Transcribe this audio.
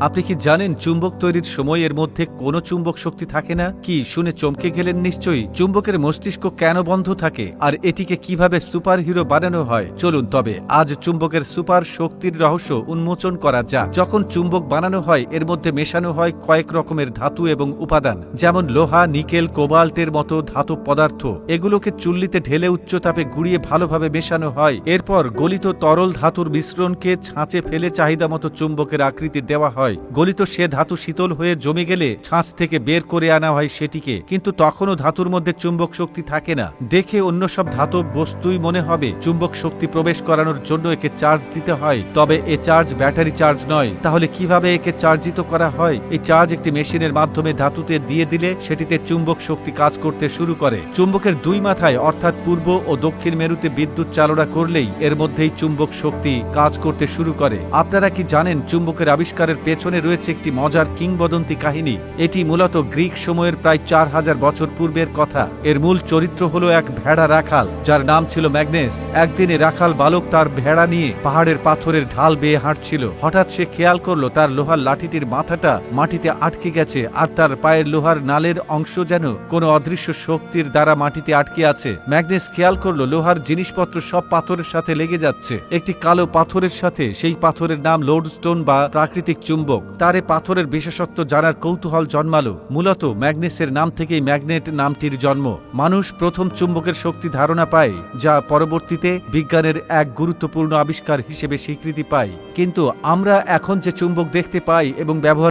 আপনি কি জানেন চুম্বক তৈরির সময় এর মধ্যে কোনো চুম্বক শক্তি থাকে না? কি শুনে চমকে গেলেন নিশ্চয়ই? চুম্বকের মস্তিষ্ক কেন বন্ধ থাকে আর এটিকে কিভাবে সুপার হিরো বানানো হয়? চলুন তবে আজ চুম্বকের সুপার শক্তির রহস্য উন্মোচন করা যাক। যখন চুম্বক বানানো হয় এর মধ্যে মেশানো হয় কয়েক রকমের ধাতু এবং উপাদান, যেমন লোহা, নিকেল, কোবাল্টের মতো ধাতব পদার্থ। এগুলোকে চুল্লিতে ঢেলে উচ্চতাপে ঘুরিয়ে ভালোভাবে মেশানো হয়। এরপর গলিত তরল ধাতুর মিশ্রণকে ছাঁচে ফেলে চাহিদা মতো চুম্বকের আকৃতি দেওয়া হয়। গলিত সে ধাতু শীতল হয়ে জমে গেলে ছাঁচ থেকে বের করে আনা হয় সেটিকে, কিন্তু তখনও ধাতুর মধ্যে চুম্বক শক্তি থাকে না। দেখে অন্য সব ধাতব বস্তুই মনে হবে। চুম্বক শক্তি প্রবেশ করানোর জন্য একে চার্জ দিতে হয়, তবে এ চার্জ ব্যাটারি চার্জ নয়। তাহলে কিভাবে একে চার্জিত করা হয়? এই চার্জ একটি মেশিনের মাধ্যমে ধাতুতে দিয়ে দিলে সেটিতে চুম্বক শক্তি কাজ করতে শুরু করে। চুম্বকের দুই মাথায় অর্থাৎ পূর্ব ও দক্ষিণ মেরুতে বিদ্যুৎ চালনা করলেই এর মধ্যেই চুম্বক শক্তি কাজ করতে শুরু করে। আপনারা কি জানেন চুম্বকের আবিষ্কারের পেছনে রয়েছে একটি মজার কিংবদন্তি কাহিনী? এটি মূলত গ্রিক সময়ের প্রায় 4000 বছর পূর্বের কথা। এর মূল চরিত্র হলো এক ভেড়া রাখাল, যার নাম ছিল ম্যাগনেস। একদিনে রাখাল বালক তার ভেড়া নিয়ে পাহাড়ের পাথরের ঢাল বেয়ে হাঁটছিল। হঠাৎ সে খেয়াল করলো তার লোহার লাঠিটির মাথাটা মাটিতে আটকে গেছে, আর তার পায়ের লোহার নালের অংশ যেন কোনো অদৃশ্য শক্তির দ্বারা মাটিতে আটকে আছে। ম্যাগনেস খেয়াল করলো লোহার জিনিসপত্র সব পাথরের সাথে লেগে যাচ্ছে, একটি কালো পাথরের সাথে। সেই পাথরের নাম লোডস্টোন বা প্রাকৃতিক চুম্বক। তার এ পাথরের বিশেষত্ব জানার কৌতূহল জন্মালো। মূলত ম্যাগনেসের নাম থেকেই ম্যাগনেট নামটির জন্ম। মানুষ প্রথম চুম্বকের শক্তি ধারণা পায়, যা পরবর্তীতে বিজ্ঞানের এক গুরুত্বপূর্ণ আবিষ্কার হিসেবে স্বীকৃতি পায়। কিন্তু আমরা এখন যে চুম্বক দেখতে পাই এবং ব্যবহার